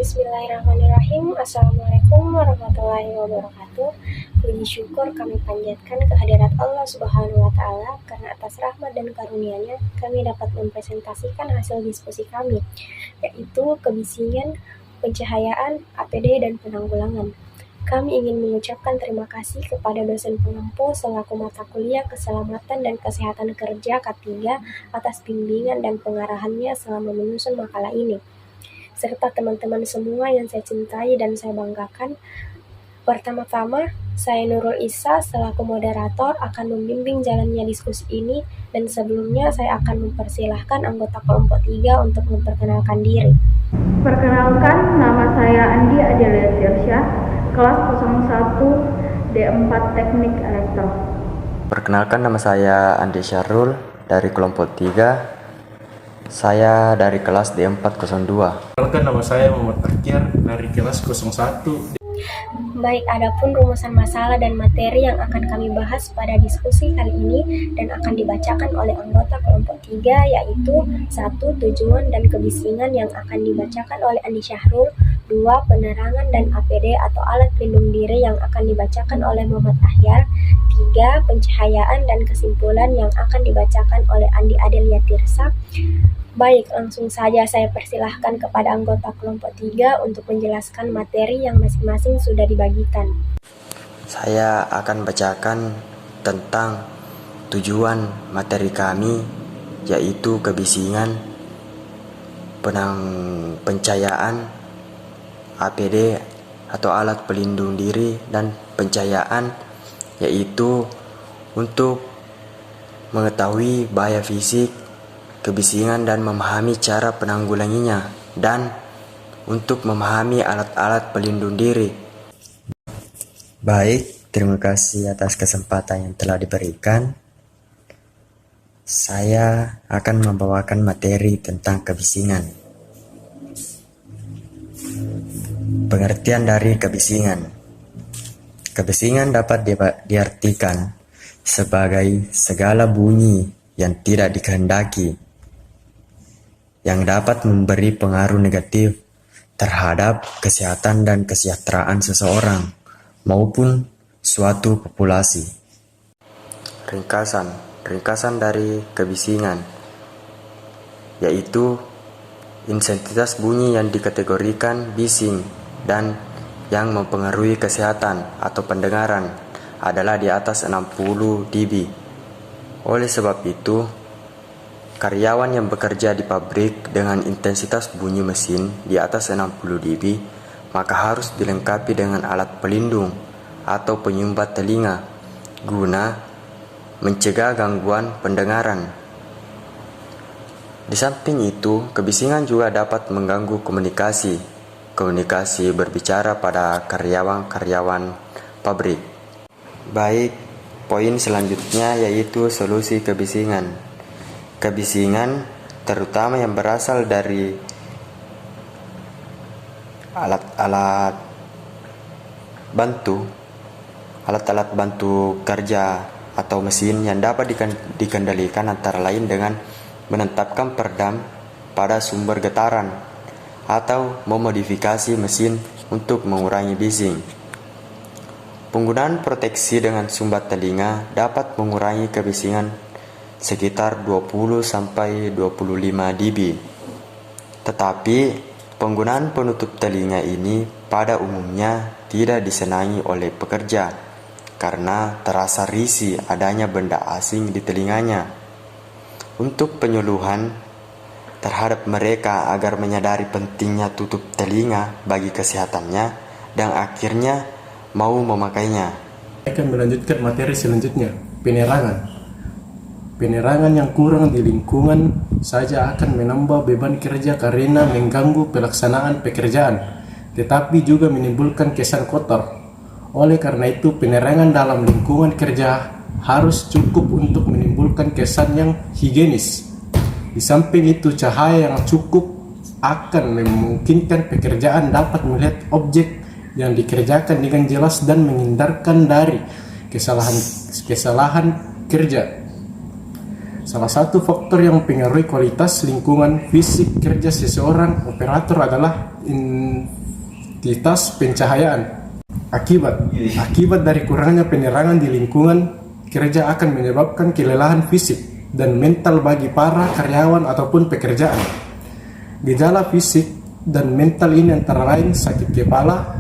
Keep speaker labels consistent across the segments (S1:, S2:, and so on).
S1: Bismillahirrahmanirrahim. Assalamualaikum warahmatullahi wabarakatuh. Puji syukur kami panjatkan kehadirat Allah Subhanahu wa Ta'ala, karena atas rahmat dan karunia-Nya kami dapat mempresentasikan hasil diskusi kami, yaitu kebisingan, pencahayaan, APD, dan penanggulangan. Kami ingin mengucapkan terima kasih kepada dosen pengampu selaku mata kuliah Keselamatan dan Kesehatan Kerja K3 atas bimbingan dan pengarahannya selama menyusun makalah ini, serta teman-teman semua yang saya cintai dan saya banggakan. Pertama-tama, saya Nurul Isa selaku moderator akan membimbing jalannya diskusi ini, dan sebelumnya saya akan mempersilahkan anggota kelompok 3 untuk memperkenalkan diri.
S2: Perkenalkan, nama saya Andi Adelia Tirsyah, kelas 01 D4 Teknik Elektro.
S3: Perkenalkan, nama saya Andi Syarul dari kelompok 3. Saya dari kelas D402.
S4: Perkenalkan, nama saya Muhammad Akhir dari kelas 01.
S1: Baik, adapun rumusan masalah dan materi yang akan kami bahas pada diskusi kali ini dan akan dibacakan oleh anggota kelompok 3, yaitu 1. Tujuan dan kebisingan yang akan dibacakan oleh Andi Syahrul. 2. Penerangan dan APD atau alat pelindung diri yang akan dibacakan oleh Muhammad Ahyar. 3. Pencahayaan dan kesimpulan yang akan dibacakan oleh Andi Adelia Tirsa. Baik, langsung saja saya persilahkan kepada anggota kelompok 3 untuk menjelaskan materi yang masing-masing sudah dibagikan.
S3: Saya akan bacakan tentang tujuan materi kami, yaitu kebisingan, pencahayaan, APD atau alat pelindung diri, dan pencahayaan yaitu untuk mengetahui bahaya fisik kebisingan dan memahami cara penanggulanginya, dan untuk memahami alat-alat pelindung diri. Baik, terima kasih atas kesempatan yang telah diberikan. Saya akan membawakan materi tentang kebisingan. Pengertian dari kebisingan. Kebisingan dapat diartikan sebagai segala bunyi yang tidak dikehendaki, yang dapat memberi pengaruh negatif terhadap kesehatan dan kesejahteraan seseorang maupun suatu populasi. Ringkasan dari kebisingan yaitu intensitas bunyi yang dikategorikan bising dan yang mempengaruhi kesehatan atau pendengaran adalah di atas 60 dB. Oleh sebab itu, karyawan yang bekerja di pabrik dengan intensitas bunyi mesin di atas 60 dB maka harus dilengkapi dengan alat pelindung atau penyumbat telinga guna mencegah gangguan pendengaran. Di samping itu, kebisingan juga dapat mengganggu komunikasi berbicara pada karyawan-karyawan pabrik. Baik, poin selanjutnya yaitu solusi kebisingan. Kebisingan terutama yang berasal dari alat-alat bantu kerja atau mesin yang dapat dikendalikan antara lain dengan menetapkan peredam pada sumber getaran atau memodifikasi mesin untuk mengurangi bising. Penggunaan proteksi dengan sumbat telinga dapat mengurangi kebisingan sekitar 20-25 dB. Tetapi penggunaan penutup telinga ini pada umumnya tidak disenangi oleh pekerja karena terasa risih adanya benda asing di telinganya. Untuk penyuluhan terhadap mereka agar menyadari pentingnya tutup telinga bagi kesehatannya dan akhirnya mau memakainya.
S4: Saya akan melanjutkan materi selanjutnya, penerangan. Penerangan yang kurang di lingkungan saja akan menambah beban kerja karena mengganggu pelaksanaan pekerjaan, tetapi juga menimbulkan kesan kotor. Oleh karena itu, penerangan dalam lingkungan kerja harus cukup untuk menimbulkan kesan yang higienis. Di samping itu, cahaya yang cukup akan memungkinkan pekerjaan dapat melihat objek yang dikerjakan dengan jelas dan menghindarkan dari kesalahan kerja. Salah satu faktor yang mempengaruhi kualitas lingkungan fisik kerja seseorang operator adalah intensitas pencahayaan. Akibat dari kurangnya penerangan di lingkungan kerja akan menyebabkan kelelahan fisik dan mental bagi para karyawan ataupun pekerjaan. Gejala fisik dan mental ini antara lain sakit kepala,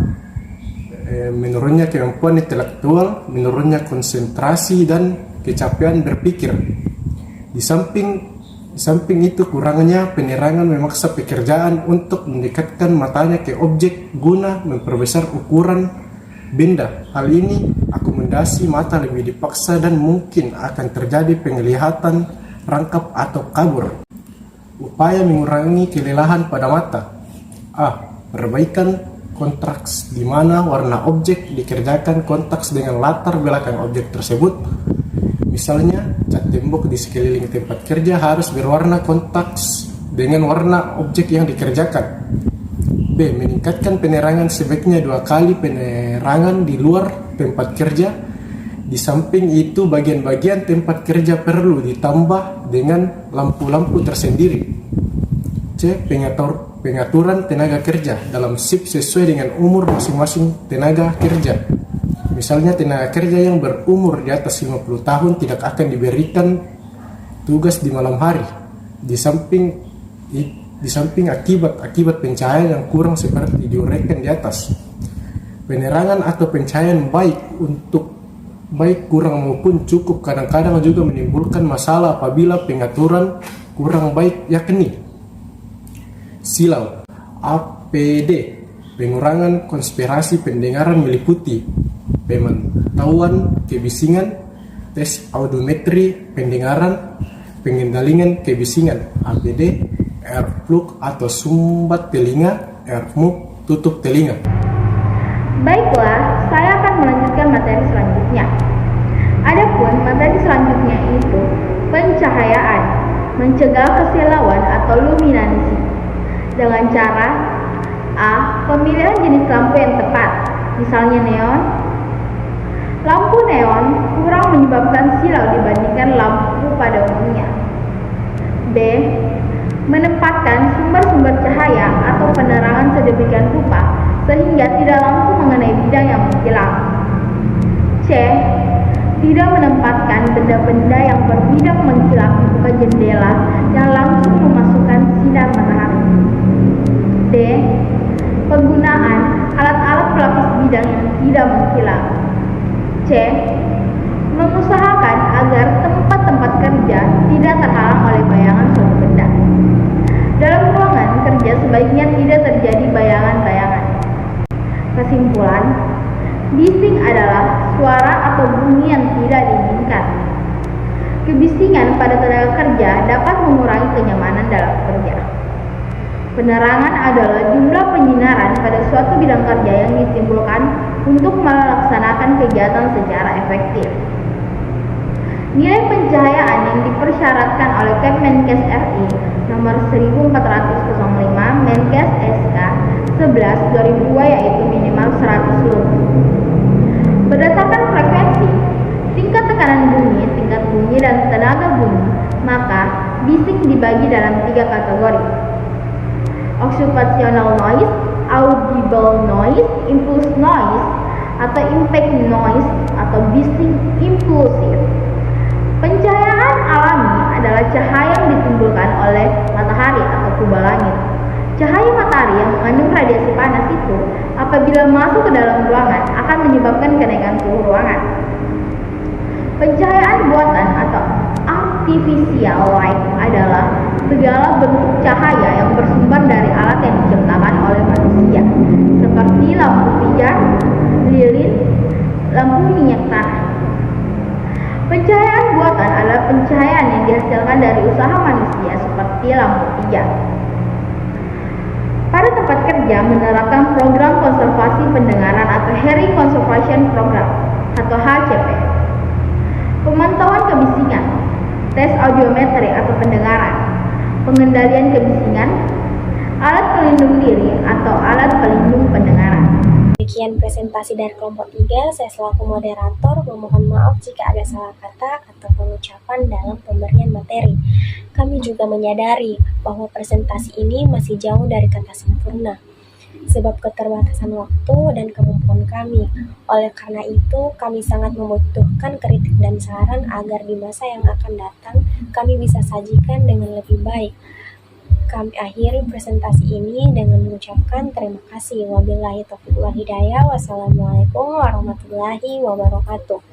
S4: menurunnya kemampuan intelektual, menurunnya konsentrasi dan kecapean berpikir. Di samping itu, kurangnya penerangan memaksa pekerjaan untuk mendekatkan matanya ke objek guna memperbesar ukuran benda. Hal ini akomodasi mata lebih dipaksa dan mungkin akan terjadi penglihatan rangkap atau kabur. Upaya mengurangi kelelahan pada mata. Perbaikan kontras di mana warna objek dikerjakan kontras dengan latar belakang objek tersebut. Misalnya, cat tembok di sekeliling tempat kerja harus berwarna kontras dengan warna objek yang dikerjakan. B. Meningkatkan penerangan sebaiknya 2 kali penerangan di luar tempat kerja. Di samping itu, bagian-bagian tempat kerja perlu ditambah dengan lampu-lampu tersendiri. C. Pengaturan tenaga kerja dalam shift sesuai dengan umur masing-masing tenaga kerja. Misalnya, tenaga kerja yang berumur di atas 50 tahun tidak akan diberikan tugas di malam hari. Di samping akibat pencahayaan yang kurang seperti diuraikan di atas. Penerangan atau pencahayaan baik kurang maupun cukup kadang-kadang juga menimbulkan masalah apabila pengaturan kurang baik, yakni silau, APD, pengurangan konspirasi pendengaran meliputi pemantauan kebisingan, tes audiometri pendengaran, pengendalian kebisingan, APD, earplug atau sumbat telinga, earmug, tutup telinga.
S2: Baiklah, saya akan melanjutkan materi selanjutnya. Adapun materi selanjutnya itu pencahayaan, mencegah kesilauan atau luminansi dengan cara A. Pemilihan jenis lampu yang tepat, misalnya neon. Lampu neon kurang menyebabkan silau dibandingkan lampu pada umumnya. B. Menempatkan sumber-sumber cahaya atau penerangan sedemikian rupa sehingga tidak langsung mengenai bidang yang mengkilap. C. Tidak menempatkan benda-benda yang berbidang mengkilap di buka jendela yang langsung memasukkan sinar matahari. D. Penggunaan alat-alat pelapis bidang yang tidak mengkilap. C. Mengusahakan agar tempat-tempat kerja tidak terhalang oleh bayangan suatu benda. Dalam ruangan kerja sebaiknya tidak terjadi bayangan-bayangan. Kesimpulan, bising adalah suara atau bunyi yang tidak diinginkan. Kebisingan pada tenaga kerja dapat mengurangi kenyamanan dalam kerja. Penerangan adalah jumlah penyinaran pada suatu bidang kerja yang ditimbulkan untuk melaksanakan kegiatan secara efektif. Nilai pencahayaan yang dipersyaratkan oleh Kemenkes RI nomor 1405 Menkes SK 11/2002 yaitu minimal 100 lux. Berdasarkan frekuensi, tingkat tekanan bunyi, tingkat bunyi, dan tenaga bunyi, maka bising dibagi dalam 3 kategori. Occupational noise, audible noise, impulse noise, atau impact noise atau bising impulsif. Pencahayaan alami adalah cahaya yang ditimbulkan oleh matahari atau kubah langit. Cahaya matahari yang mengandung radiasi panas itu apabila masuk ke dalam ruangan akan menyebabkan kenaikan suhu ruangan. Pencahayaan buatan atau artificial light adalah segala bentuk cahaya yang bersumber dari alat yang diciptakan oleh manusia, seperti lampu pijar, lilin, lampu minyak tanah. Pencahayaan buatan adalah pencahayaan yang dihasilkan dari usaha manusia, seperti lampu pijar. Pada tempat kerja menerapkan program konservasi pendengaran atau Hearing Conservation Program atau HCP. Pemantauan kebisingan, tes audiometri atau pendengaran, pengendalian kebisingan, alat pelindung diri atau alat pelindung pendengaran.
S1: Demikian presentasi dari kelompok 3, saya selaku moderator memohon maaf jika ada salah kata atau pengucapan dalam pemberian materi. Kami juga menyadari bahwa presentasi ini masih jauh dari kata sempurna. sebab keterbatasan waktu dan kemampuan kami. Oleh karena itu, kami sangat membutuhkan kritik dan saran agar di masa yang akan datang kami bisa sajikan dengan lebih baik. Kami akhiri presentasi ini dengan mengucapkan terima kasih. Wabillahi taufiq wal hidayah. Wassalamualaikum warahmatullahi wabarakatuh.